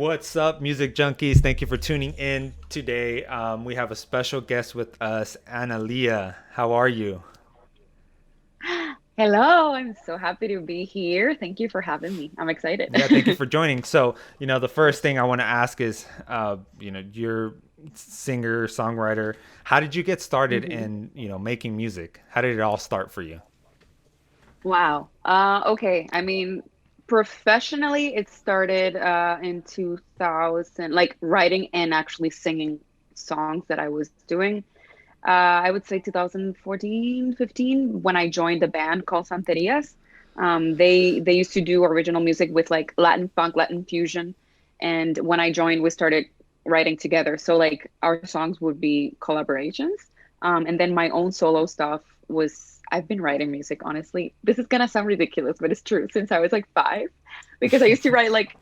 What's up, music junkies? Thank you for tuning in today. We have a special guest with us, Analia. How are you? Hello, I'm so happy to be here. Thank you for having me. I'm excited. Yeah, thank you for joining. So, the first thing I want to ask is, you're singer, songwriter. How did you get started hmm in, making music? How did it all start for you? Wow. Okay. I mean, professionally, it started in 2000, like writing and actually singing songs that I was doing. I would say 2014, 15, when I joined a band called Santerias. They used to do original music with like Latin funk, Latin fusion, and when I joined, we started writing together. So like our songs would be collaborations, and then my own solo stuff was. I've been writing music, honestly. This is gonna sound ridiculous, but it's true. Since I was like 5, because I used to write like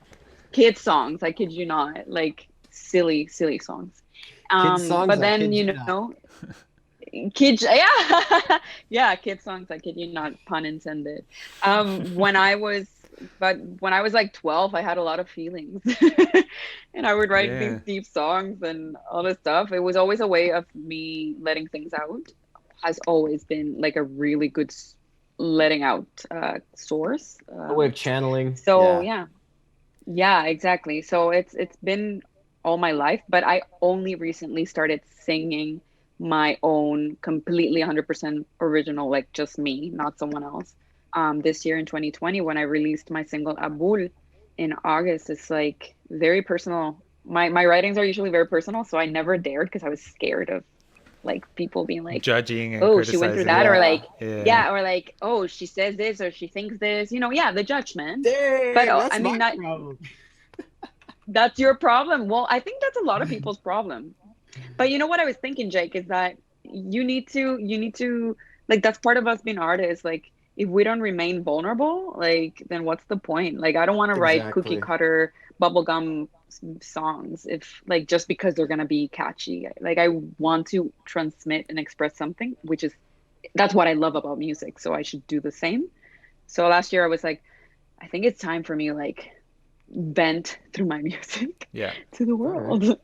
kid songs. I kid you not, like silly, silly songs. Kid songs, But I then, kid you not. kids, yeah, yeah, kid songs. I kid you not, pun intended. When I was, but when I was like 12, I had a lot of feelings, and I would write these Yeah. deep songs and all this stuff. It was always a way of me letting things out. Has always been like a really good letting out source. A way of channeling. So Yeah. yeah, yeah, exactly. So it's been all my life, but I only recently started singing my own completely 100% original, like just me, not someone else. This year in 2020 when I released my single Abul in August, it's like very personal. My writings are usually very personal, so I never dared because I was scared of like people being like, Judging and "Oh, she went through criticizing. that," or Yeah. like, Yeah. yeah, or like, "Oh, she says this or she thinks this." Yeah, the judgment. But Dang, I that's mean, my not problem. that's your problem. Well, I think that's a lot of people's problem. But you know what I was thinking, Jake, is that you need to like that's part of us being artists. Like if we don't remain vulnerable, like then what's the point? Like I don't want to write cookie Exactly. cutter bubblegum songs if like just because they're gonna be catchy. Like I want to transmit and express something, which is that's what I love about music. So I should do the same. So last year I was like, I think it's time for me like vent through my music Yeah. to the All right. world.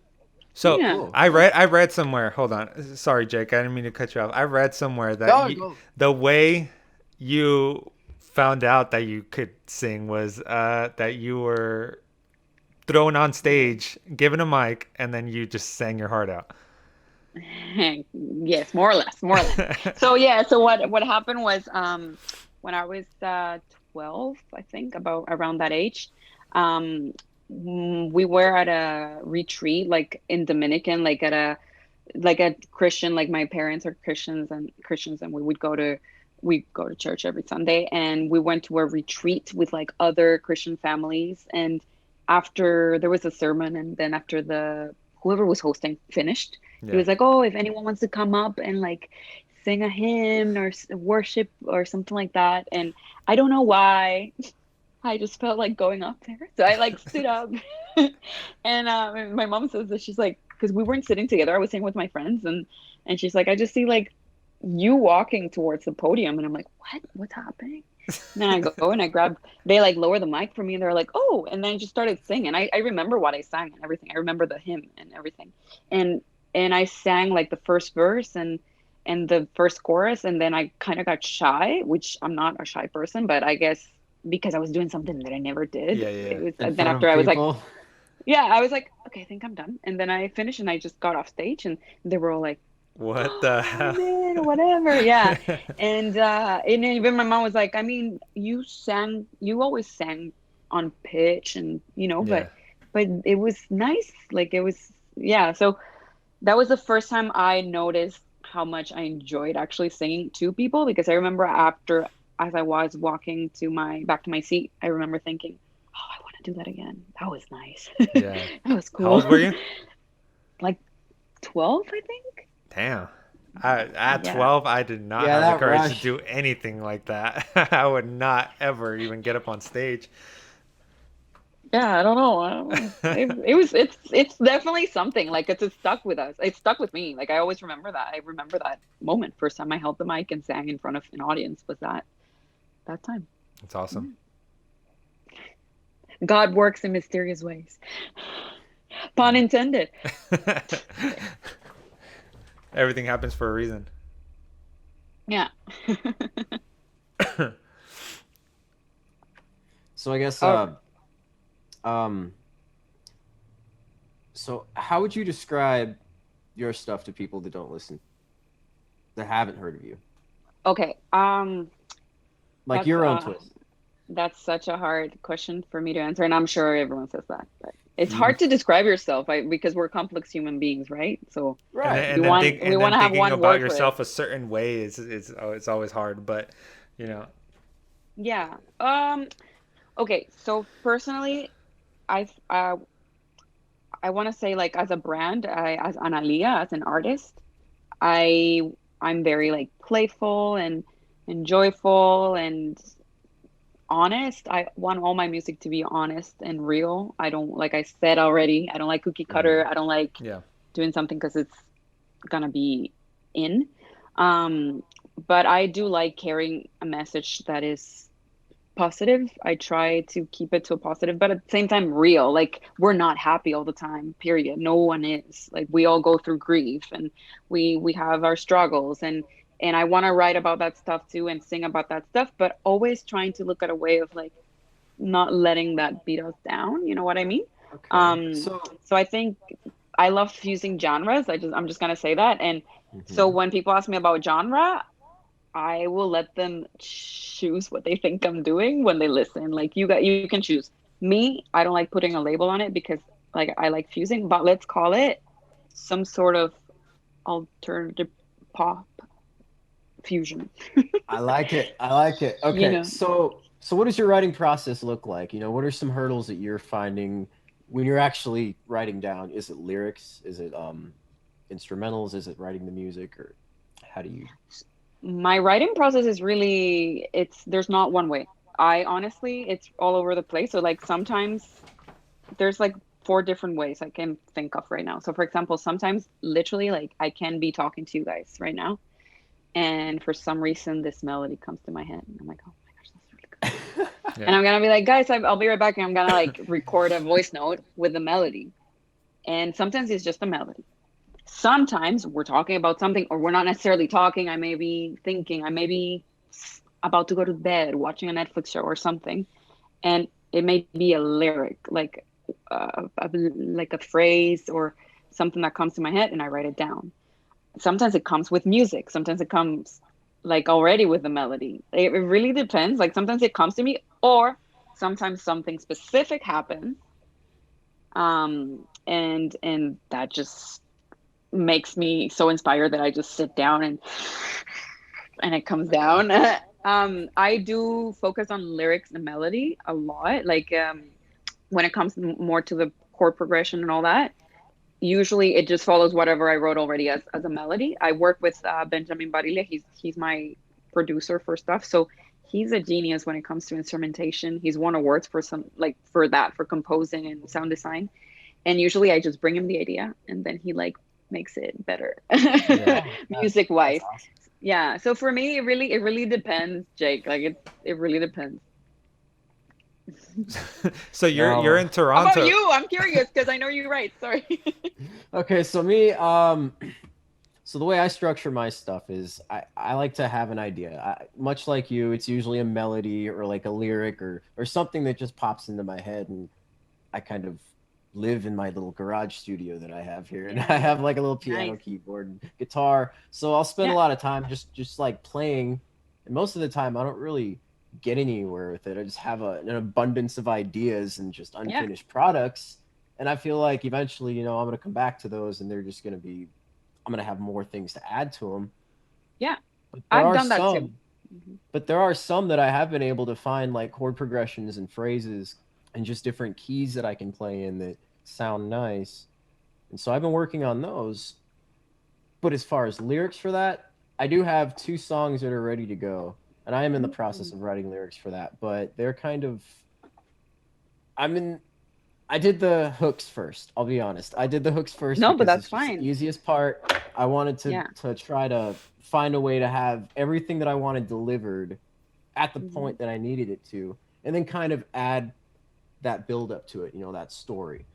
So Yeah. Cool. I read somewhere. Hold on. Sorry, Jake. I didn't mean to cut you off. I read somewhere that Go, go. the way you found out that you could sing was that you were thrown on stage, given a mic, and then you just sang your heart out. Yes, more or less, more or less. So yeah, so what happened was when I was 12, I think about around that age, um we were at a retreat like in Dominican, like at a Christian, like my parents are Christians and we go to church every Sunday, and we went to a retreat with like other Christian families. And after there was a sermon, and then after the whoever was hosting finished, he Yeah. was like, "Oh, if anyone wants to come up and like sing a hymn or worship or something like that." And I don't know why, I just felt like going up there. So I like stood up. And my mom says that she's like, because we weren't sitting together, I was sitting with my friends, and she's like, I just see like you walking towards the podium, and I'm like, what's happening? And then I go and I grab, they like lower the mic for me, and they're like, oh, and then I just started singing. I remember what I sang and everything. I remember the hymn and everything. And I sang like the first verse and the first chorus, and then I kind of got shy, which I'm not a shy person, but I guess because I was doing something that I never did. Yeah. Yeah. It was In then front after of I was like, people. yeah, I was like, okay, I think I'm done. And then I finished and I just got off stage, and they were all like, What the oh, hell? man, or whatever. Yeah. And then even my mom was like, I mean, you always sang on pitch, and Yeah. but it was nice. Like it was, yeah. So that was the first time I noticed how much I enjoyed actually singing to people, because I remember after, as I was walking to my back to my seat, I remember thinking, oh, I want to do that again. That was nice. Yeah. That was How cool. old were you? Like 12, I think. Damn. At Yeah. 12, I did not Yeah, have the that courage to rush. do anything like that. I would not ever even get up on stage. Yeah, I don't know. I don't know. It's definitely something like it's stuck with us. It stuck with me. Like I always remember that. I remember that moment. First time I held the mic and sang in front of an audience was that time. It's awesome. Yeah. God works in mysterious ways. Pun intended. Everything happens for a reason. Yeah. So I guess Oh, um so how would you describe your stuff to people that don't listen, that haven't heard of you? okay. Like That's your own twist. that's such a hard question for me to answer, and I'm sure everyone says that. But it's Mhm. hard to describe yourself, because we're complex human beings, right? So Right. we want to have thinking one about word for it. yourself a certain way is oh, it's always hard, but you know. Yeah. Okay. So personally, I uh, I want to say, like, as a brand, as Analia, as an artist, I I'm very like playful and joyful and honest. I want all my music to be honest and real. I don't, like I said already, I don't like cookie Mhm. cutter. I don't like Yeah. doing something because it's gonna be in. Um, but I do like carrying a message that is positive. I try to keep it to a positive, but at the same time real. Like, we're not happy all the time, period. No one is. Like, we all go through grief, and we have our struggles, and I want to write about that stuff too and sing about that stuff, but always trying to look at a way of like not letting that beat us down. You know what I mean? Okay. Um, So so I think I love fusing genres. I'm just gonna say that. And so mhm. when people ask me about genre, I will let them choose what they think I'm doing when they listen. Like, you can choose. Me, I don't like putting a label on it because, like, I like fusing, but let's call it some sort of alternative pop fusion. I like it. I like it. You Okay. know. So what does your writing process look like? What are some hurdles that you're finding when you're actually writing down? Is it lyrics? Is it instrumentals? Is it writing the music, or how do you? My writing process is really, it's there's not one way. I honestly, it's all over the place. So like sometimes there's like four different ways I can think of right now. So for example, sometimes literally like I can be talking to you guys right now, and for some reason this melody comes to my head and I'm like, oh my gosh, that's really good. And Yeah. I'm gonna be like, guys, I'll be right back, and I'm gonna like record a voice note with the melody. And sometimes it's just a melody. Sometimes we're talking about something, or we're not necessarily talking. I may be thinking, I may be about to go to bed, watching a Netflix show or something, and it may be a lyric, like a phrase or something that comes to my head, and I write it down. Sometimes it comes with music. Sometimes it comes like already with the melody. It really depends. Like sometimes it comes to me, or sometimes something specific happens, and that just makes me so inspired that I just sit down and it comes down. I do focus on lyrics and melody a lot. Like, when it comes more to the chord progression and all that, usually it just follows whatever I wrote already as a melody. I work with Benjamin Barilla. He's my producer for stuff. So he's a genius when it comes to instrumentation. He's won awards for some, like, for that, for composing and sound design. And usually I just bring him the idea and then he like makes it better Yeah. Oh, music that's wise. awesome. Yeah. So for me, it really depends, Jake. Like it really depends. So you're Now, in How about Toronto. you? I'm curious because I know you're right. Sorry. okay, so me, so the way I structure my stuff is I like to have an idea. Much like you, it's usually a melody or like a lyric or something that just pops into my head, and I kind of live in my little garage studio that I have here, and I Yeah. have like a little piano, Nice. keyboard, and guitar. So I'll spend a Yeah. lot of time just like playing, and most of the time I don't really get anywhere with it. I just have an abundance of ideas and just Yeah. unfinished products, and I feel like eventually, I'm going to come back to those, and they're just going to be I'm going to have more things to add to them. Yeah. But there I've are done that too. some, Hmm. but there are some that I have been able to find like chord progressions and phrases and just different keys that I can play in that sound nice. And so I've been working on those. But as far as lyrics for that, I do have two songs that are ready to go. And I am in the process of writing lyrics for that, but they're kind of I'm in I did the hooks first. I'll be honest. I did the hooks first No, but because that's it's just the fine. easiest part. I wanted to Yeah. to try to find a way to have everything that I wanted delivered at the Hmm. point that I needed it to, and then kind of add that build up to it, that story.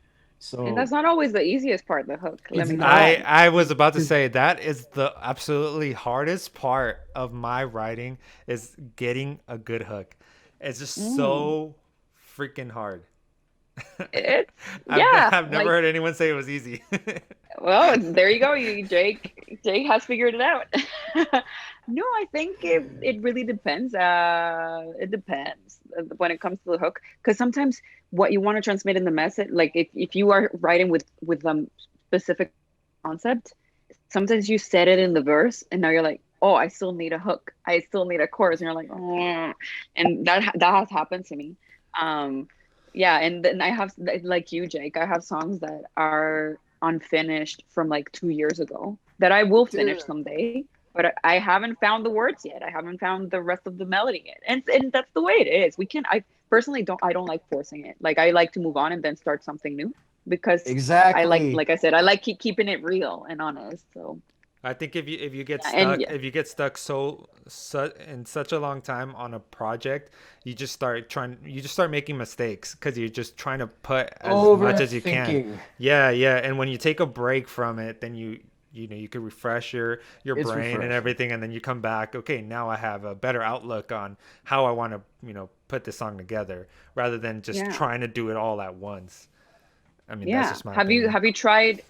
And So that's not always the easiest part, the hook. Let it's me tell not. you. I was about to say that is the absolutely hardest part of my writing is getting a good hook. It's just Mm. so freaking hard. It's I've yeah, I've never like heard anyone say it was easy. well, there you go. You Jake has figured it out. No, I think it really depends. It depends when it comes to the hook, because sometimes what you want to transmit in the message, like if you are writing with specific concept, sometimes you said it in the verse, and now you're like, oh, I still need a hook. I still need a chorus, and you're like, oh, and that has happened to me. Um, yeah, and then I have like you, Jake. I have songs that are unfinished from like 2 years ago that I will finish Dude. someday, but I haven't found the words yet. I haven't found the rest of the melody yet, and that's the way it is. We can. I personally don't. I don't like forcing it. Like I like to move on and then start something new because I Exactly. like I said, I like keeping it real and honest. So I think if you get yeah, and stuck yeah, if you get stuck in such a long time on a project, you just start making mistakes because you're just trying to put as much as you can. Overthinking. Yeah, yeah. And when you take a break from it, then you could refresh your It's brain and refreshing. everything, and then you come back. Okay, now I have a better outlook on how I want to put this song together rather than just yeah, trying to do it all at once. I mean, that's yeah. just my Have you opinion. have you tried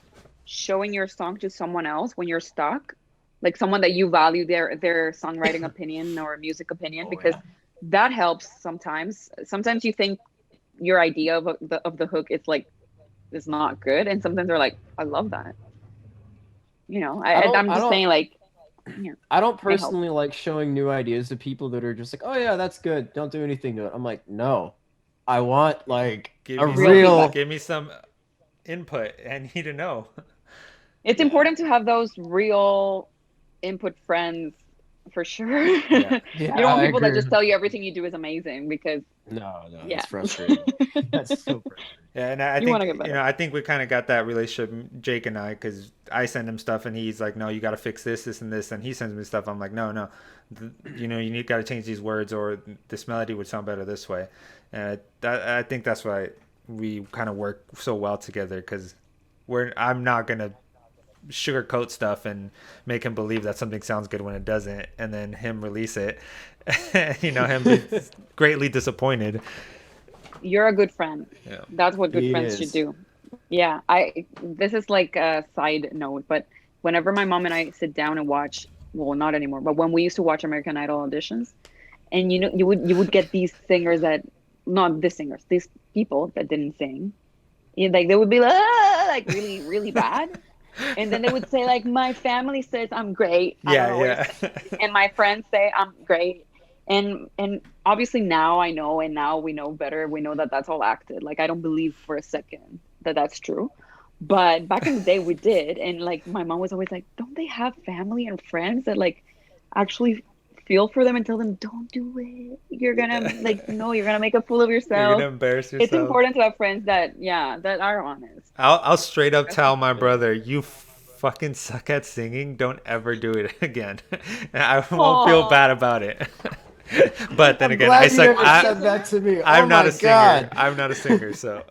showing your song to someone else when you're stuck, like someone that you value their songwriting opinion or music opinion? Oh Because yeah. that helps sometimes. Sometimes you think your idea of the hook is not good, and sometimes they're like, I love that. I don't I'm I just don't saying, like, yeah, I don't it helps. personally like showing new ideas to people that are just like, "Oh yeah, that's good. Don't do anything to it." I'm like, "No. I want like Give a me Real some feedback. real give me some input. I need to know. It's yeah. important to have those real input friends for sure. Yeah. You Yeah, don't want I people that agree. just tell you everything you do is amazing because No, no, yeah. that's frustrating. That's so frustrating. Yeah, and I You want think to get better. I think we kind of got that relationship, Jake and I, because I send him stuff and he's like, "No, you got to fix this, this, and this," and he sends me stuff. I'm like, "No, no, you need got to change these words, or this melody would sound better this way." And I think that's why we kind of work so well together because I'm not gonna sugarcoat stuff and make him believe that something sounds good when it doesn't, and then him release it, him be greatly disappointed. You're a good friend. Yeah. That's what good He friends should is. do. Yeah, I this is like a side note, but whenever my mom and I sit down and watch, well, not anymore, but when we used to watch American Idol auditions, and you would get these singers that not the singers, these people that didn't sing. Like they would be like, "Ah," like really, really bad. And then they would say like, my family says I'm great. I don't Yeah, know what to yeah. say. And my friends say I'm great. And obviously now I know, and now we know better. We know that that's all acted. Like I don't believe for a second that that's true. But back in the day we did, and like my mom was always like, don't they have family and friends that like actually feel for them and tell them don't do it. You're gonna like no, you're gonna make a fool of You're gonna yourself. embarrass It's yourself. important to have friends that yeah, that are honest. I'll straight up That's for tell my sure. brother, you fucking suck at singing. Don't ever do it again. And I won't feel Oh, bad about it. But then I'm again, I glad you does he suck. want never to be a said singer? that to me. Oh I'm not my a singer. god. I'm not a singer. So,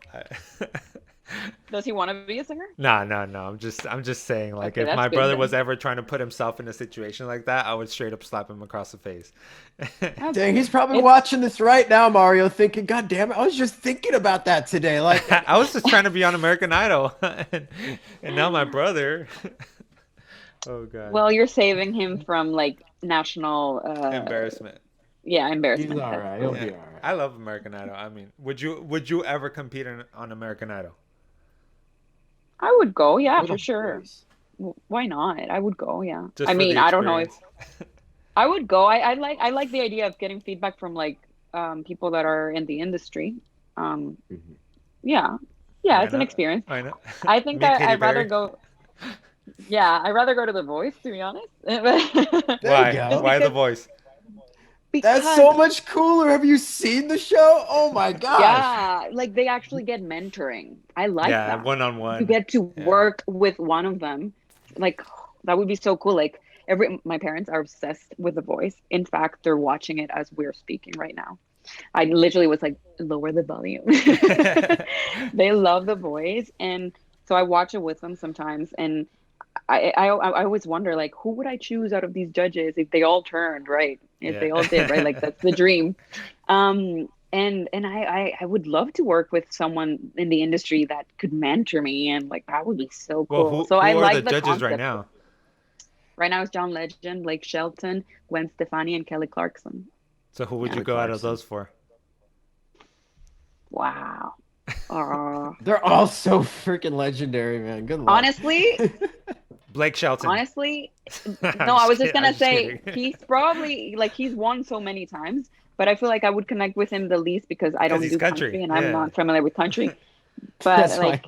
Does he want to be a singer? no, no, no. I'm just saying. Like, Okay, if that's my good brother was then. ever trying to put himself in a situation like that, I would straight up slap him across the face. That's Dang, he's good. probably It's watching this right now, Mario, thinking, "God damn it, I was just thinking about that today." Like, I was just trying to be on American Idol, and now my brother. Oh God, well, you're saving him from like national embarrassment. yeah, he's embarrassment. all That's right. He'll cool. Yeah, be all right. I love American Idol. I mean, would you ever compete on American Idol I would go, yeah, What for a sure. voice. Why not? I would go, yeah. just I for mean, the I don't know if experience? I would go. I like the idea of getting feedback from like people that are in the industry. Um Mhm. yeah. Yeah, Why it's an not? experience. Why not? I think Meet Katy I'd rather Perry. go yeah, I'd rather go to The Voice to be honest. There you Why? Just go. Why the because voice? That's because so much cooler. Have you seen the show? Oh my gosh. yeah, like they actually get mentoring. I like Yeah, that. one on You one. get to Yeah. work with one of them. Like that would be so cool. Like my parents are obsessed with The Voice. In fact, they're watching it as we're speaking right now. I literally was like, lower the volume. They love the voice, and so I watch it with them sometimes, and I always wonder like who would I choose out of these judges if they all turned right, if they all did right, like Yeah. that's the dream. And I would love to work with someone in the industry that could mentor me, and like that would be so Well, cool. So I who are the like the judges right concept. now? Right now it's John Legend, Blake Shelton, Gwen Stefani, and Kelly Clarkson. So who would you Kelly go out of Clarkson. those for? Wow. Uh, They're all so freaking legendary, man. Good luck. honestly, Blake Shelton. honestly, I'm no, I was just I'm gonna just say kidding. he's probably like he's won so many times, but I feel like I would connect with him the least because I Because don't he's do country. country and I'm Yeah. not familiar with country. But That's fine. like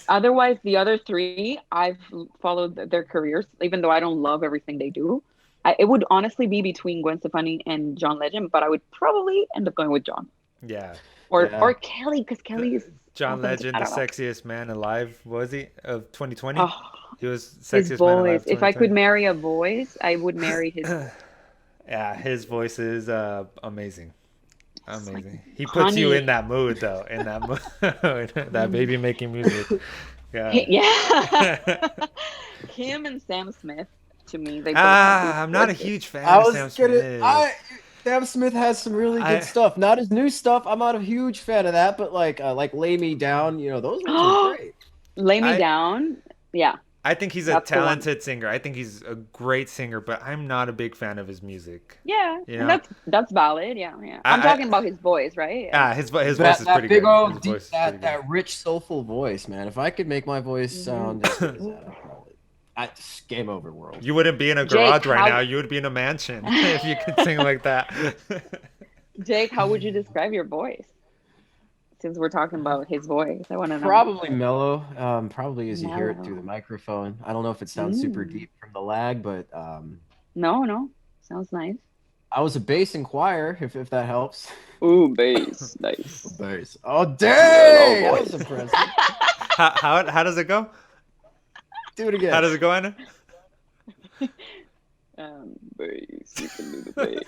otherwise, the other three, I've followed their careers, even though I don't love everything they do. It would honestly be between Gwen Stefani and John Legend, but I would probably end up going with John Yeah. Yeah. or Kelly because Kelly is John also Legend, I the don't know. sexiest man alive, was he? Of 2020? Oh, He was his sexiest man voice. alive If I could 2020. marry a voice, I would marry his voice. Yeah, his voice is amazing. It's like Amazing. He puts you in honey. that mood though, in that mood, that baby making music. Yeah. Yeah. Him and Sam Smith, to me, they both have these I'm not a voices. huge fan I of was Sam gonna. Smith. Sam Smith has some really good I stuff. Not his new stuff. I'm not a huge fan of that, but like "Lay Me Down," those ones are great. Lay Me I Down. Yeah, I think he's a that's the one. talented singer. I think he's a great singer, but I'm not a big fan of his music. Yeah, You and know, that's valid. Yeah, yeah. I'm I talking about his voice, right? Yeah. his voice That is that pretty big good. His old deep voice is pretty good. that rich soulful voice, man. If I could make my voice Mhm. sound as good as that, game over world. You wouldn't be in a Jake, garage right now. how You would be in a mansion if you could sing like that. Jake, how would you describe your voice? Since we're talking about his voice, I want to know. Probably mellow. Probably as you hear it through the Mellow. microphone. I don't know if it sounds super Mm. deep from the lag, but No, no. Sounds nice. I was a bass in choir, if that helps. Ooh, bass. Nice. Bass. Oh Good old dang! That was voice. impressive. How does it go? Do it How again. does it go, Anna? Bass. You can do the bass.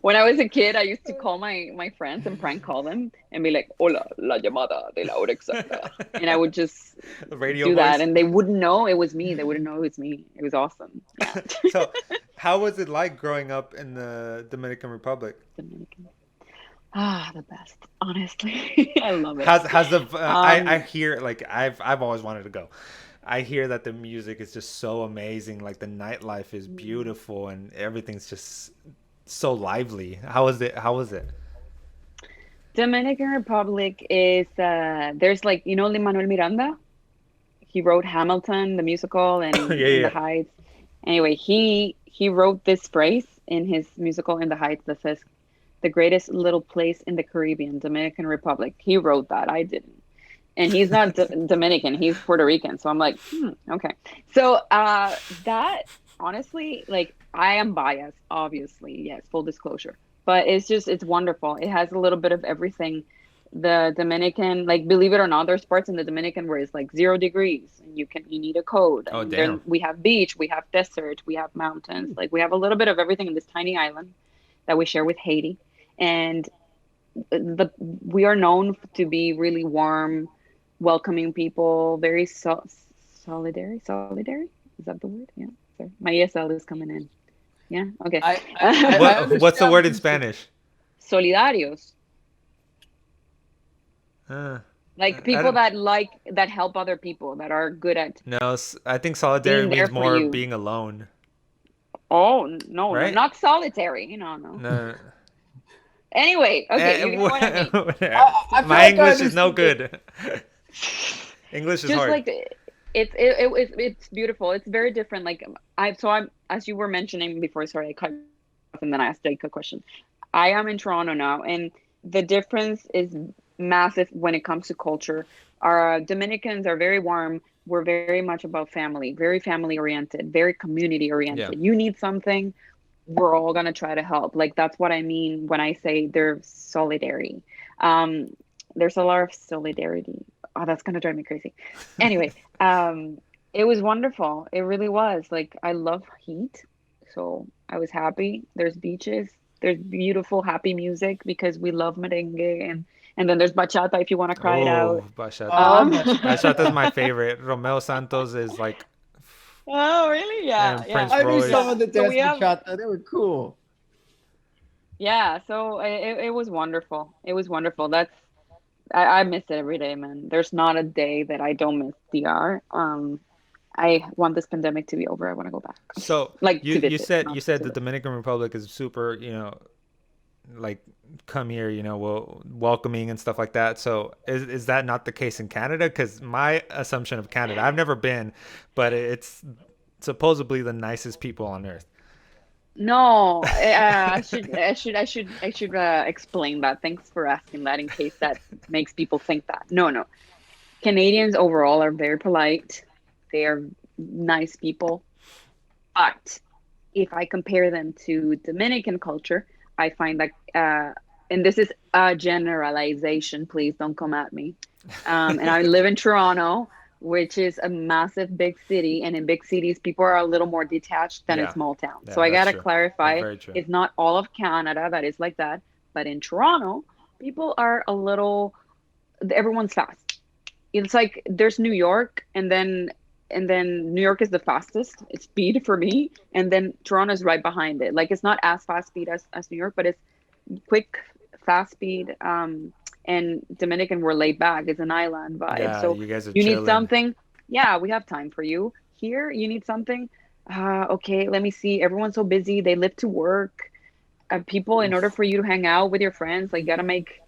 When I was a kid, I used to call my friends and prank call them and be like, "Hola, la llamada de la hora exacta," and I would just The radio do that, voice. and they wouldn't know it was me. They wouldn't know it was me. It was awesome. Yeah. So, how was it like growing up in the Dominican Republic? Dominican. Ah, the best. Honestly, I love it. How's the I Um, hear like I've always wanted to go. I hear that the music is just so amazing. Like the nightlife is beautiful and everything's just so lively. How was it? How was it? Dominican Republic is there's like Lin Manuel Miranda. He wrote Hamilton, the musical, Yeah, and In the yeah. Heights. Anyway, he wrote this phrase in his musical In the Heights that says, "The greatest little place in the Caribbean, Dominican Republic." He wrote that. I didn't. And he's not Dominican. He's Puerto Rican. So I'm like, okay. So that honestly, like, I am biased, obviously. Yes, full disclosure. But it's wonderful. It has a little bit of everything. The Dominican, like, believe it or not, there's parts in the Dominican where it's like 0 degrees and you need a coat. Oh, And then damn. we have beach, we have desert, we have mountains. Like, we have a little bit of everything in this tiny island that we share with Haiti. And we are known to be really warm, welcoming people, very solidary. Is that the word? Yeah. Sorry. My ESL is coming in. Yeah. Okay. I What's the understand word what in you're saying. Spanish? Solidarios, Uh, like I people don't. that help other people, that are good at No, I think solidarity being there means for more you. being alone, Oh no, no, right? not solitary. No, no. No. Anyway, okay, you know what I mean. I feel My like I English is no understood good. English is Just hard. like it's beautiful. It's very different. Like I'm as you were mentioning before. Sorry, I cut you off and then I asked Jake a question. I am in Toronto now, and the difference is massive when it comes to culture. Our Dominicans are very warm. We're very much about family, very family oriented, very community Yeah. oriented. You need something, we're all gonna try to help. Like that's what I mean when I say they're solidarity. Um, there's a lot of solidarity. Oh, that's gonna drive me crazy. Anyway, it was wonderful. It really was. Like I love heat, so I was happy. There's beaches. There's beautiful, happy music because we love merengue, and then there's bachata if you want to cry it out. Oh, bachata. Oh, Um, Bachata is my favorite. Romeo Santos is like, oh, really? Yeah, and yeah, Prince I knew Royce. someone that so danced we have, bachata. They were cool. yeah. So it was wonderful. It was wonderful. I miss it every day, man. There's not a day that I don't miss DR. I want this pandemic to be over. I want to go back, So like you to you visit, said not you said to the live. Dominican Republic is super, like come here, well, welcoming and stuff like that. So is that not the case in Canada? Because my assumption of Canada, I've never been, but it's supposedly the nicest people on earth. No, I should explain that. Thanks for asking that in case that makes people think that. No, no. Canadians overall are very polite. They are nice people. But if I compare them to Dominican culture, I find that, and this is a generalization, please don't come at me. And I live in Toronto, which is a massive big city. And in big cities, people are a little more detached than in Yeah, small towns. So yeah, I that's got to true. That's clarify, very true. it's not all of Canada that is like that. But in Toronto, people are a little, everyone's fast. It's like there's New York, and then New York is the fastest. It's speed for me, and then Toronto's right behind it. Like it's not as fast speed as New York, but it's quick, fast speed. And Dominican, we're laid back. It's an island vibe. Yeah, So you guys are you need chilling. something. Yeah, we have time for you. Here, you need something. Okay, let me see. Everyone's so busy. They live to work. People, in order Oof. for you to hang out with your friends, like, gotta make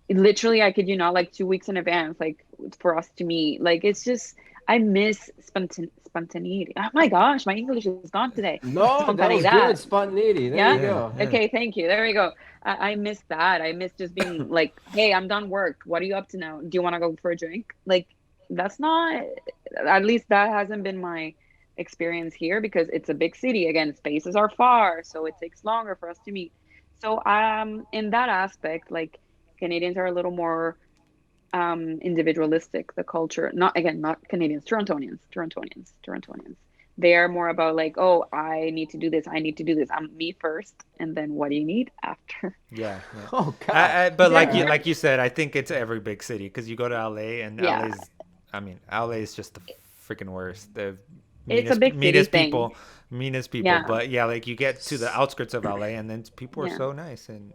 literally, I kid you not, like 2 weeks in advance, like for us to meet. Like it's just, I miss spontaneity. Oh my gosh, my English is gone today. No, that was good. Spontaneidad. Spontaneity. There you Yeah. Yeah, go. yeah. Okay, thank you. There we go. I miss that. I miss just being like, hey, I'm done work. What are you up to now? Do you want to go for a drink? Like, that's not, at least that hasn't been my experience here because it's a big city. Again, spaces are far, so it takes longer for us to meet. So, in that aspect, like, Canadians are a little more individualistic. The culture, not again, not Canadians, Torontonians. They are more about like, oh, I need to do this, I need to do this. I'm me first, and then what do you need after? Yeah, yeah. Oh God. But They're like All you right. they're like you said, I think it's every big city because you go to LA and yeah, LA is just the freaking worst. The it's a big city thing. meanest people. Yeah, But yeah, like you get to the outskirts of LA and then people are yeah. so nice and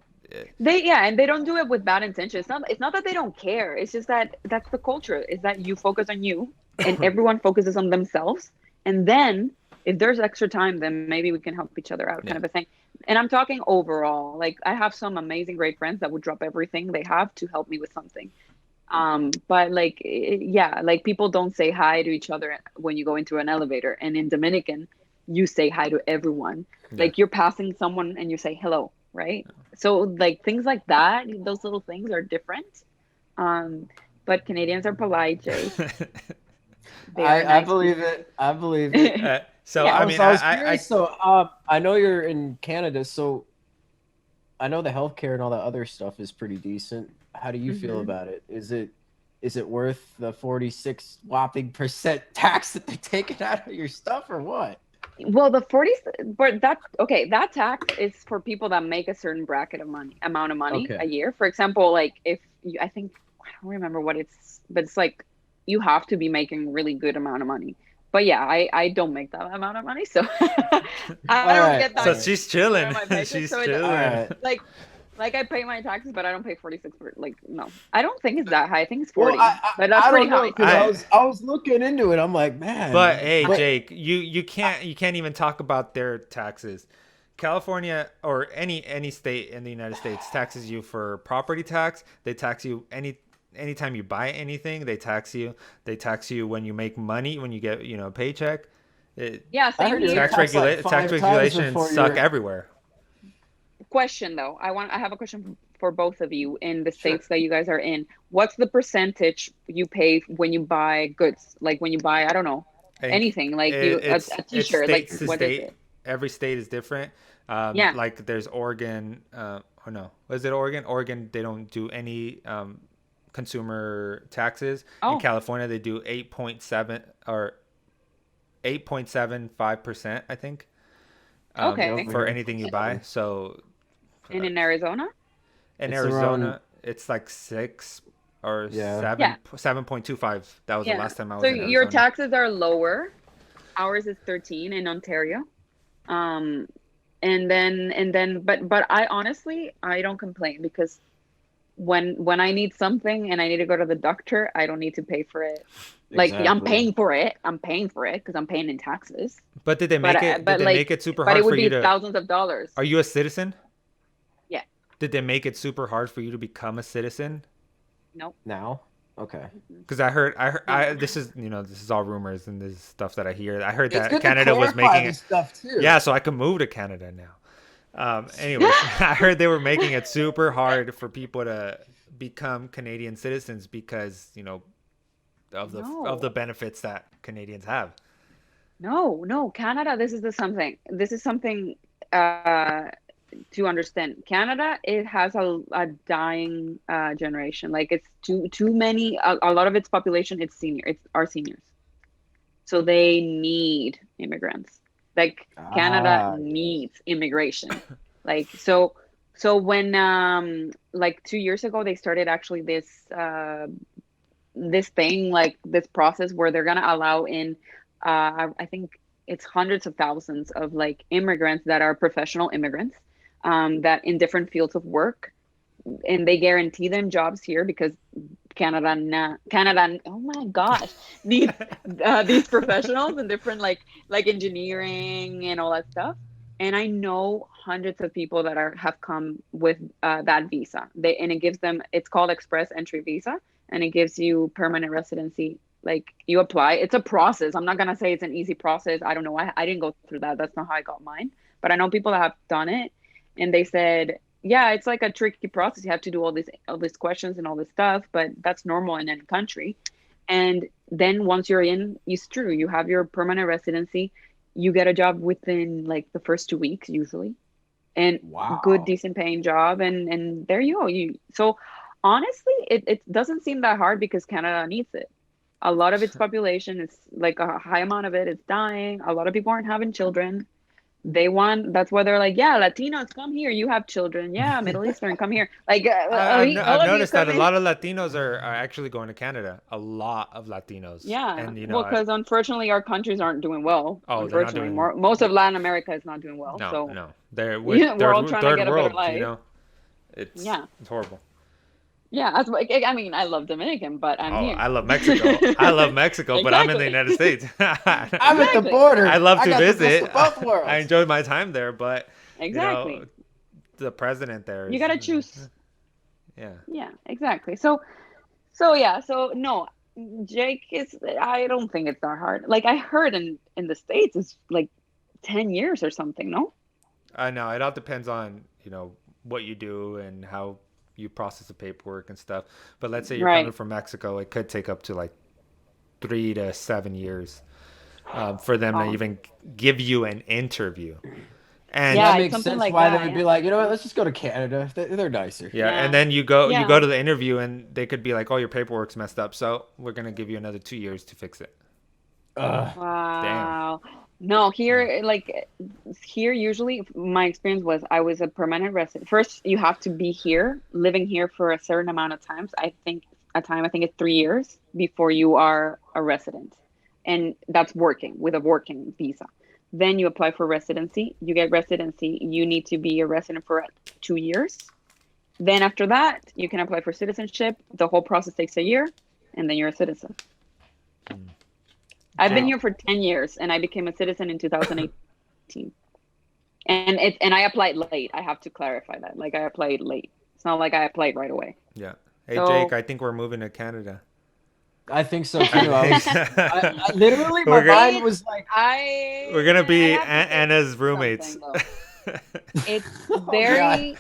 And they don't do it with bad intention. It's not that they don't care. It's just that that's the culture. Is that you focus on you, and everyone focuses on themselves, and then if there's extra time, then maybe we can help each other out, kind yeah, of a thing. And I'm talking overall. Like I have some amazing, great friends that would drop everything they have to help me with something. But like, yeah, like people don't say hi to each other when you go into an elevator. And in Dominican, you say hi to everyone. yeah. Like you're passing someone and you say hello, right? So like things like that, those little things are different. Um, but Canadians are polite, Jay. They are I nice believe people. it. I believe it. So Yeah. I I was mean, I was I curious. So I know you're in Canada, so I know the healthcare and all that other stuff is pretty decent. How do you feel Hmm. about it? Is it worth the 46 whopping percent tax that they're taking out of your stuff or what? Well, the 40, but that, okay, that tax is for people that make a certain bracket of money, amount of money Okay. a year. For example, like if you, I think, I don't remember what it's, but it's like you have to be making really good amount of money. But yeah, I don't make that amount of money, so I All don't right. get All so that right. she's part of chilling. my paycheck. She's So it, All chilling. right. like, I pay my taxes, but I don't pay 46 for, like, no, I don't think it's that high. I think it's Well, 40, but that's I pretty don't know high. because I I was I was looking into it. I'm like, But man, hey, but Jake, you can't even talk about their taxes. California or any state in the United States taxes you for property tax. They tax you anytime you buy anything. They tax you. They tax you when you make money, when you get a paycheck. It, Yeah, I same heard you're tax here. taxed like tax 5 times regulations before suck you're everywhere. Question though, I have a question for both of you in the sure. states that you guys are in. What's the percentage you pay when you buy goods? Like when you buy, I don't know, I think anything, like you a it's t-shirt, like states to what is state. it? Every state is different. Yeah. Like there's Oregon. Or no, was it Oregon? Oregon, they don't do any consumer taxes. In Oh, California, they do 8.7 or 8.75%, I think, Yeah, okay. over for here. anything you buy. 7. So And in Arizona? In It's Arizona, around- it's like 6 or Yeah. Yeah. 7.25. That was the Yeah. last time I So was in your Arizona. taxes are lower. Ours is 13 in Ontario. Um, but I honestly I don't complain because when I need something and I need to go to the doctor, I don't need to pay for it. Like I'm Exactly. paying for it. I'm paying for it because I'm paying in taxes. But did they But make it? Did they make it super but it hard for would you be to? thousands of dollars. Are you a citizen? Yeah. Did they make it super hard for you to become a citizen? Nope. Now? Okay. Because this is this is all rumors and this is stuff that I hear. I heard It's that good Canada to was clarify making this it. stuff too. Yeah, so I can move to Canada now. Anyways, I heard they were making it super hard for people to become Canadian citizens because of the benefits that Canadians have. No, Canada. This is something. This is something to understand. Canada, it has a dying generation. Like it's too many. A lot of its population, it's our seniors. So they need immigrants. Like Canada Ah, needs immigration. Like so when like 2 years ago they started actually this thing, like this process where they're gonna allow in I think it's hundreds of thousands of like immigrants that are professional immigrants that in different fields of work, and they guarantee them jobs here because Canada, oh my gosh, needs these professionals in different like engineering and all that stuff. And I know hundreds of people that have come with that visa. And it gives them, it's called Express Entry Visa, and it gives you permanent residency. Like you apply, it's a process. I'm not gonna say it's an easy process. I don't know. I didn't go through that. That's not how I got mine. But I know people that have done it, and they said, yeah, it's like a tricky process. You have to do all these questions and all this stuff, but that's normal in any country. And then once you're in, it's true. You have your permanent residency. You get a job within like the first 2 weeks usually, and good, wow. decent paying job, and there you go. So honestly, it doesn't seem that hard because Canada needs it. A lot of its population is like a high amount of it is dying. A lot of people aren't having children. That's why they're like, yeah, Latinos, come here. You have children. Yeah, Middle Eastern, come here. Like, all I've of you noticed that come a in. lot of Latinos are actually going to Canada. A lot of Latinos. Yeah, And well, because unfortunately our countries aren't doing well. oh, they're not Unfortunately, doing. most of Latin America is not doing well. No, So no, they're with yeah, we're all trying to third get a better world. life. It's Yeah, it's horrible. yeah. I mean, I love Dominican, but I'm Oh, here. I love Mexico. I love Mexico, but I'm in the Exactly. United States. I'm at the Exactly. border. I love to got the best visit. of both worlds. I enjoyed my time there, but Exactly. the president there is. You gotta choose. Yeah. Yeah, exactly. So yeah, so no, Jake is. I don't think it's that hard. Like I heard in the States, it's like 10 years or something. No. I know it all depends on what you do and how you process the paperwork and stuff. But let's say you're coming Right. from Mexico, it could take up to like 3 to 7 years for them to Oh. even give you an interview. And Yeah, That it's makes something sense like why that, they would yeah. be like, you know what, let's just go to Canada. They're nicer. yeah, Yeah. and then you go Yeah. to the interview and they could be like, "Oh, your paperwork's messed up, so we're gonna give you another 2 years to fix it." Ugh. Wow. No, here usually my experience was I was a permanent resident. First, you have to be here, living here for a certain amount of times. I think it's 3 years before you are a resident. And that's working with a working visa. Then you apply for residency, you get residency, you need to be a resident for 2 years. Then after that, you can apply for citizenship. The whole process takes a year, and then you're a citizen. I've been Wow. here for 10 years and I became a citizen in 2018. And I applied late. I have to clarify that. Like I applied late. It's not like I applied right away. Yeah. Hey, So- Jake, I think we're moving to Canada. I think so too. I literally, my We're gonna- mind was like, We're gonna be I have to say Anna's roommates. something, though. It's Oh, very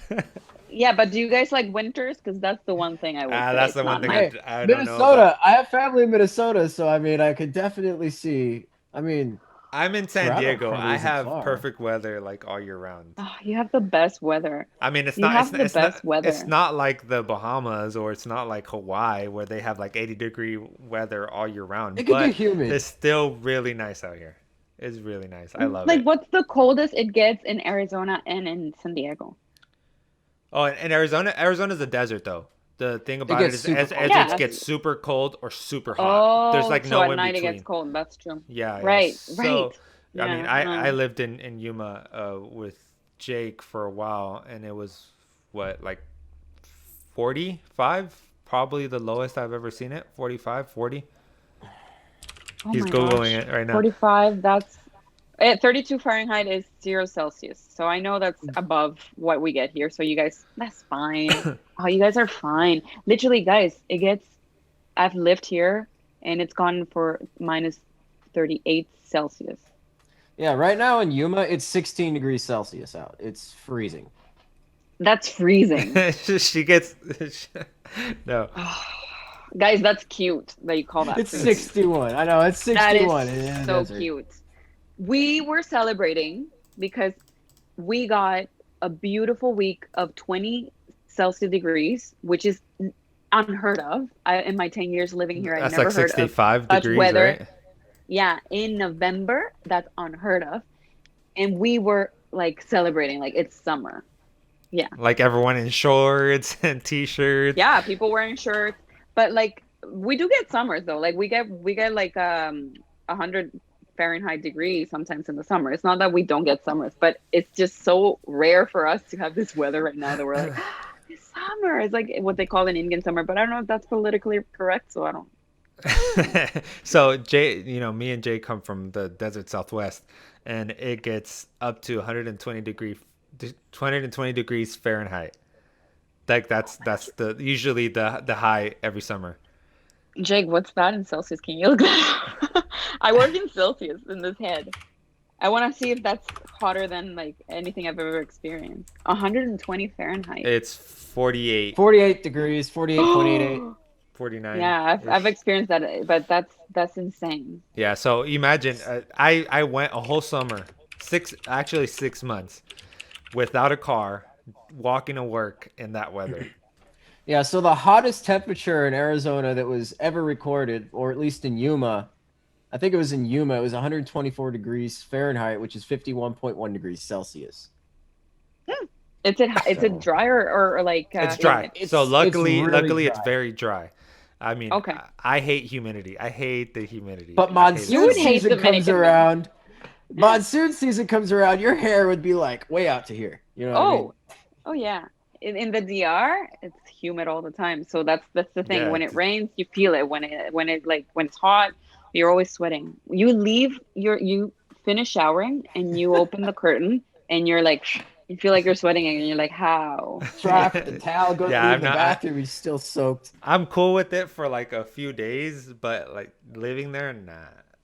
yeah, but do you guys like winters? Because that's the one thing I would say. That's It's the one not thing nice. I don't know. Minnesota. I have family in Minnesota, so I mean, I could definitely see. I mean, I'm in San Toronto Diego. probably I isn't have far. perfect weather like all year round. Oh, you have the best weather. I mean, it's You not. have It's, the it's best not. weather. It's not like the Bahamas or it's not like Hawaii where they have like 80-degree weather all year round. it could but get humid. it's still really nice out here. It's really nice. I love Like, it. what's the coldest it gets in Arizona and in San Diego? Oh, and Arizona's a desert though. The thing It about it gets is, super as cold. it Yeah. gets super cold or super hot. There's Oh, like so no at in night it gets between. cold. That's true. Yeah, yeah. Right, right. So, I mean, Yeah. I lived in Yuma with Jake for a while, and it was what, like 45, probably the lowest I've ever seen it. 45, 40. Oh He's my googling gosh. it right now. 45, that's 32 Fahrenheit is 0 Celsius. So I know that's above what we get here. So you guys, that's fine. Oh, you guys are fine. Literally, guys, I've lived here and it's gone for minus 38 Celsius. Yeah, right now in Yuma, it's 16 degrees Celsius out. It's freezing. That's freezing. She gets no. Guys, that's cute that you call that It's freezing. 61. I know, it's That 61. is so cute. We were celebrating because we got a beautiful week of 20 Celsius degrees, which is unheard of. In my 10 years living here, I That's never like heard of 65 such degrees, weather. right? Yeah, in November, that's unheard of. And we were like celebrating like it's summer. Yeah. Like everyone in shorts and t-shirts. Yeah, people wearing shirts. But like we do get summers though. Like we get like 100 Fahrenheit degrees sometimes in the summer. It's not that we don't get summers, but it's just so rare for us to have this weather right now that we're like, it's summer. It's like what they call an Indian summer, but I don't know if that's politically correct, so I don't. So Jay, me and Jay come from the desert Southwest, and it gets up to 120 degrees Fahrenheit. Like that's the usually the high every summer. Jake, what's that in Celsius? Can you look that up? I work in Celsius in this head. I want to see if that's hotter than like anything I've ever experienced. 120 Fahrenheit. It's 48, 48 degrees, 48.88. 49. Yeah, I've experienced that, but that's insane. Yeah, so imagine I went a whole summer, 6 months without a car, walking to work in that weather. Yeah, so the hottest temperature in Arizona that was ever recorded, or at least in Yuma, I think it was in Yuma, it was 124 degrees Fahrenheit, which is 51.1 degrees Celsius. Is it drier or like It's dry. So luckily really it's dry. very dry. I mean, Okay. I hate humidity. I hate the humidity. But I hate it. You monsoon would hate season comes Dominican, though. around. Monsoon season comes around, your hair would be like way out to here. You know what I mean? Oh yeah. In the DR, it's humid all the time. So that's the thing. Yeah, When it rains, you feel it. When it's hot, you're always sweating. You finish showering and you open the curtain and you're like, you feel like you're sweating and you're like, how? Drop the towel, go Yeah, to the bathroom, he's still soaked. I'm cool with it for like a few days, but like living there, nah.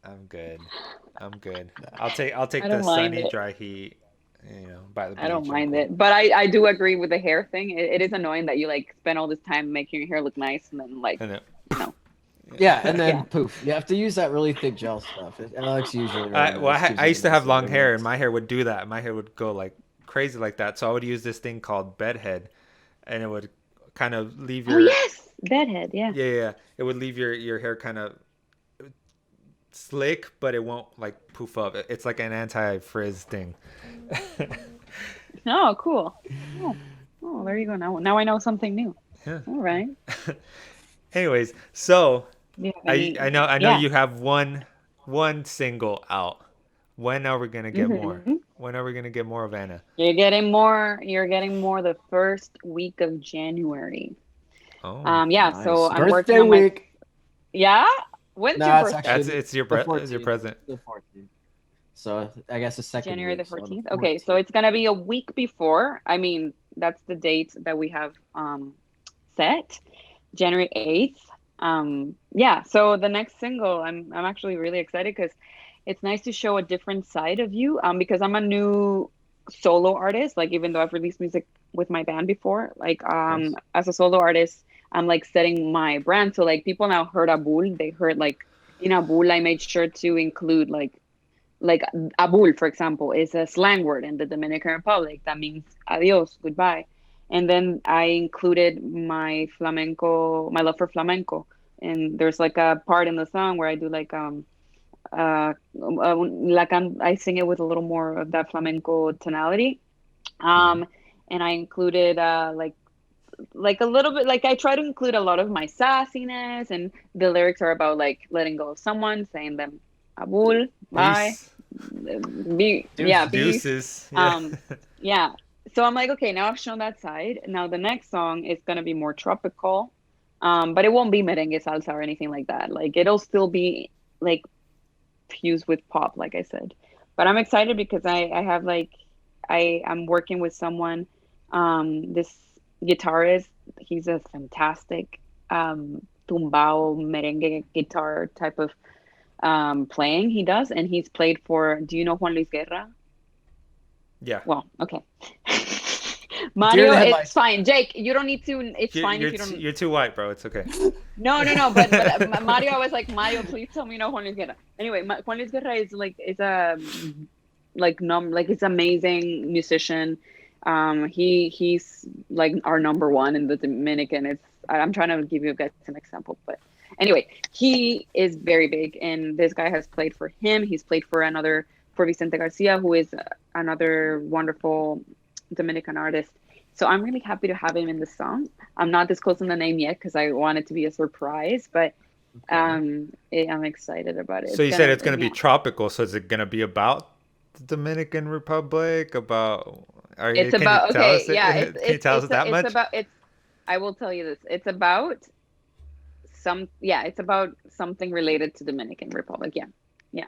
I'm good. I'll take I the don't mind sunny, it. dry heat. By the beach. I don't I'm mind cool. it. But I do agree with the hair thing. It is annoying that you like spend all this time making your hair look nice and then like, And it- no. Yeah, and then Yeah. poof. You have to use that really thick gel stuff. It looks usually really well, nice, gives I you used to a have nice long little hair, mix. and my hair would do that. My hair would go like crazy like that. So I would use this thing called bedhead, and it would kind of leave Oh your yes, bedhead. Yeah. yeah. It would leave your hair kind of slick, but it won't like poof up. It's like an anti-frizz thing. Oh, cool. Oh, there you go. Now I know something new. Yeah. All right. Anyways, so Do you have any- I know yeah. you have one single out. When are we gonna get more? Mhm. When are we gonna get more of Anna? You're getting more the first week of January. Oh, Yeah, Nice. so I'm Birthday working on my week. Yeah? When's No, your it's birthday? actually it's your the it's your 14th. present. The 14th. So I guess the second January the week, so 14th. Okay, so it's gonna be a week before. I mean, that's the date that we have set. January 8th. Yeah, so the next single, I'm actually really excited because it's nice to show a different side of you. Because I'm a new solo artist, like even though I've released music with my band before, like Nice. as a solo artist, I'm like setting my brand. So like people now heard Abul, they heard like in Abul, I made sure to include like abul, for example, is a slang word in the Dominican Republic that means adios, goodbye. And then I included my love for flamenco. And there's like a part in the song where I do like I sing it with a little more of that flamenco tonality. and I included like a little bit, like I try to include a lot of my sassiness, and the lyrics are about like letting go of someone, saying them abul, bye, Peace. be, yeah, peace. Deuces. Yeah. Um, yeah. So I'm like, okay, now I've shown that side. Now the next song is gonna be more tropical, but it won't be merengue salsa or anything like that. Like it'll still be like fused with pop, like I said. But I'm excited because I have like I'm working with someone, this guitarist. He's a fantastic tumbao merengue guitar type of playing he does, and he's played for. Do you know Juan Luis Guerra? Yeah. Well, okay. Deer Mario, in the it's headlights. fine. Jake, you don't need to. It's You're, fine you're, if you don't. you're too white, bro. It's okay. No, no, no. But Mario, I was like, Mario, please tell me you know Juan Luis Guerra. Anyway, Juan Luis Guerra is a like it's amazing musician. He's like our number one in the Dominican. I'm trying to give you guys an example, but anyway, he is very big, and this guy has played for him. He's played for Vicente Garcia, who is another wonderful Dominican artist. So I'm really happy to have him in the song. I'm not disclosing the name yet because I want it to be a surprise, but I'm excited about it. So you said it's going to be tropical. So is it going to be about the Dominican Republic? About? It's about okay, yeah. Can you tell us that much? It's about it's. I will tell you this. It's about It's about something related to Dominican Republic. Yeah, yeah,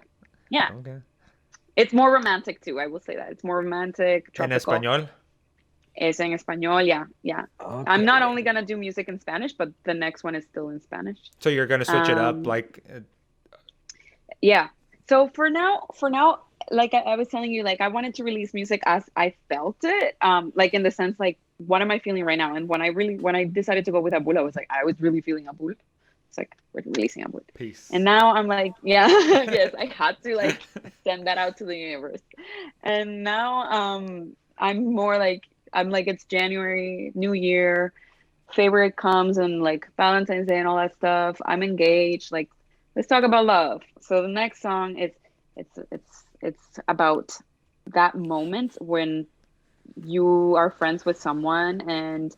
yeah. Okay. It's more romantic too. I will say that it's more romantic. En Tropical. español. Es en español. Yeah, yeah. Okay. I'm not only gonna do music in Spanish, but the next one is still in Spanish. So you're going to switch it up, like. Yeah. So for now, like I was telling you, like I wanted to release music as I felt it, like in the sense like what am I feeling right now? And when I decided to go with Abul, I was really feeling Abul. It's like we're releasing Abul. Peace. And now I'm like, yeah, yes, I had to like send that out to the universe. And now I'm more like it's January, New Year, favorite comes and like Valentine's Day and all that stuff. I'm engaged, like let's talk about love. So the next song is it's about that moment when you are friends with someone and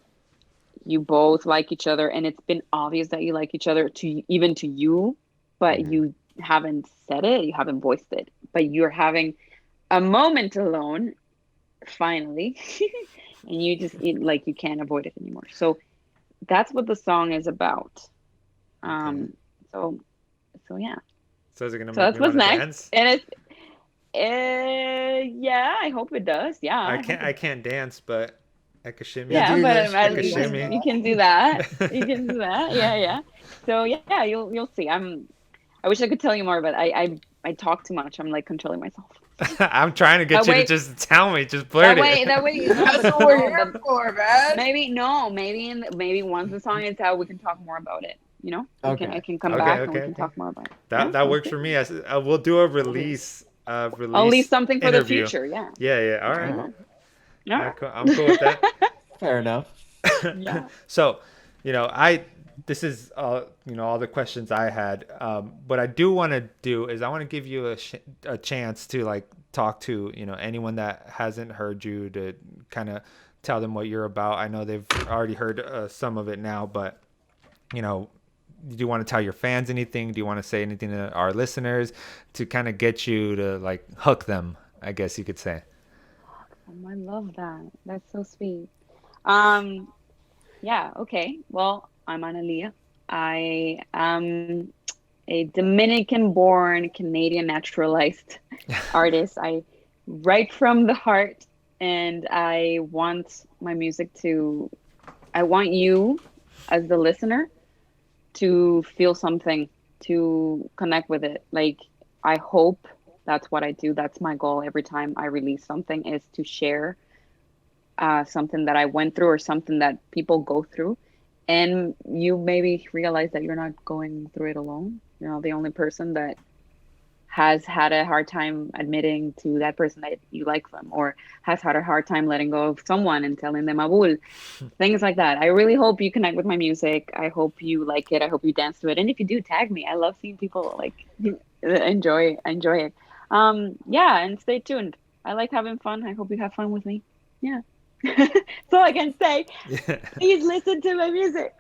you both like each other, and it's been obvious that you like each other to you, but you haven't said it, you haven't voiced it, but you're having a moment alone finally and you just like you can't avoid it anymore. So that's what the song is about. So yeah. So is it gonna So make that's me what's want to next, dance? and it's yeah. I hope it does. Yeah. I can't dance, but I could shimmy. Yeah, do but this. at I could least shimmy. you can do that. You can do that. Yeah, yeah. So yeah, you'll see. I wish I could tell you more, but I talk too much. I'm like controlling myself. I'm trying to get That you to way- just tell me, just blurt it. That way. That's what we're here for, man. Maybe once the song is out, we can talk more about it. You know, Okay. I can come Okay, back and we okay, can okay. talk more about it. That works for me. We'll do a release. I'll leave something for the interview. future. Yeah. Yeah. All right. Mhm. Yeah. I'm cool with that. Fair enough. Yeah. So, this is all the questions I had. What I do want to do is I want to give you a chance to like talk to anyone that hasn't heard you, to kind of tell them what you're about. I know they've already heard some of it now, but do you want to tell your fans anything? Do you want to say anything to our listeners to kind of get you to like hook them, I guess you could say? I love that. That's so sweet. Yeah, okay. Well, I'm Analia. I am a Dominican-born, Canadian naturalized artist. I write from the heart, and I want my music I want you as the listener to feel something, to connect with it. Like, I hope that's what I do. That's my goal every time I release something, is to share something that I went through or something that people go through. And you maybe realize that you're not going through it alone. You're not the only person that has had a hard time admitting to that person that you like them, or has had a hard time letting go of someone and telling them abul, things like that. I really hope you connect with my music. I hope you like it. I hope you dance to it. And if you do, tag me. I love seeing people like enjoy it. Yeah, and stay tuned. I like having fun. I hope you have fun with me. Yeah. That's all I can say. Yeah. Please listen to my music.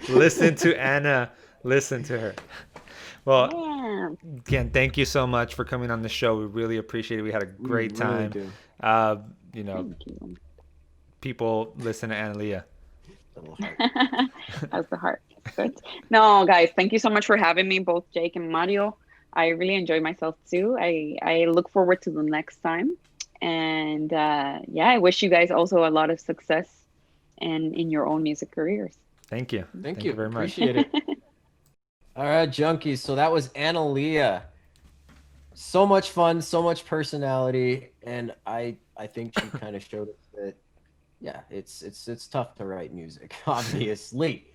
Listen to Anna. Listen to her. Well, Yeah. again, thank you so much for coming on the show. We really appreciate it. We had a We great really time. do. Uh, you know, Thank you. people listen to Analia. Little heart. How's the heart? Good. No, guys, thank you so much for having me, both Jake and Mario. I really enjoyed myself too. I look forward to the next time. And yeah, I wish you guys also a lot of success and in your own music careers. Thank you. Thank You you. very much. Appreciate it. All right, junkies. So that was Analia. So much fun, so much personality, and I think she kind of showed us that yeah, it's tough to write music, obviously.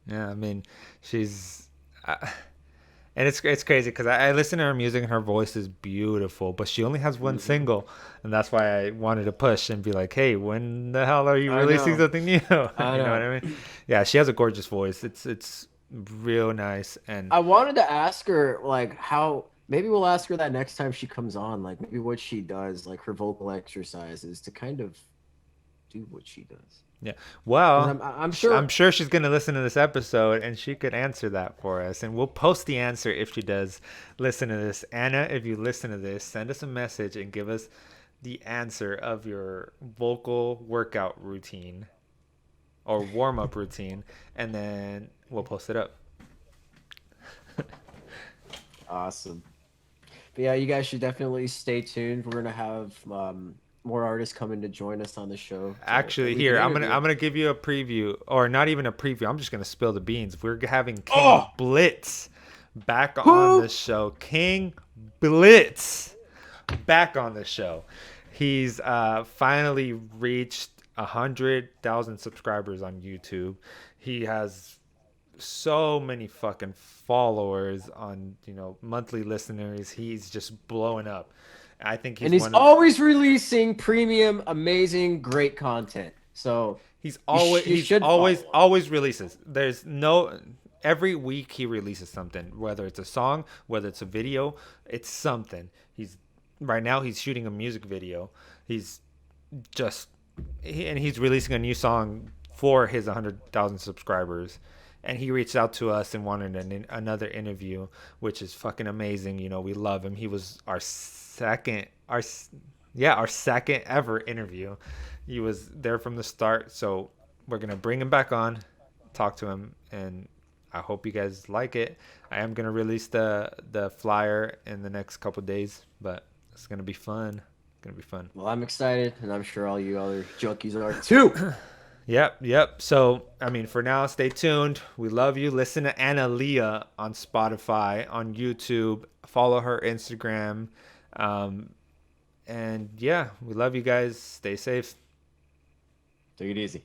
Yeah, I mean, she's, and it's crazy because I listen to her music and her voice is beautiful, but she only has one single, and that's why I wanted to push and be like, hey, when the hell are you I releasing know. something new? You I know what know. I mean? Yeah, she has a gorgeous voice. It's real nice, and I wanted to ask her like how maybe we'll ask her that next time she comes on, like maybe what she does, like her vocal exercises to kind of do what she does. yeah. Because Well, I'm I'm sure. sure she's gonna listen to this episode, and she could answer that for us, and we'll post the answer if she does listen to this. Anna, if you listen to this, send us a message and give us the answer of your vocal workout routine or warm up routine, and then we'll post it up. Awesome. But yeah, you guys should definitely stay tuned. We're gonna have more artists coming to join us on the show that Actually, we can here interview. I'm gonna give you a preview, or not even a preview. I'm just gonna spill the beans. We're having King Oh, Blitz back on the who? show. King Blitz back on the show. He's finally reached 100,000 subscribers on YouTube. He has so many fucking followers on, monthly listeners. He's just blowing up. I think And he's he's one of always releasing premium, amazing, great content. So he's you always you he's should always follow him. always releases. There's no every week he releases something, whether it's a song, whether it's a video, it's something. He's right now he's shooting a music video. He's just and he's releasing a new song for his 100,000 subscribers, and he reached out to us and wanted another interview, which is fucking amazing. We love him. He was our second ever interview. He was there from the start, so we're gonna bring him back on, talk to him, and I hope you guys like it. I am gonna release the flyer in the next couple days, but it's gonna be fun. Gonna be fun. Well, I'm excited, and I'm sure all you other junkies are too. Yep. So, I mean, for now, stay tuned. We love you. Listen to Anna Leah on Spotify, on YouTube. Follow her Instagram. And yeah, we love you guys. Stay safe. Take it easy.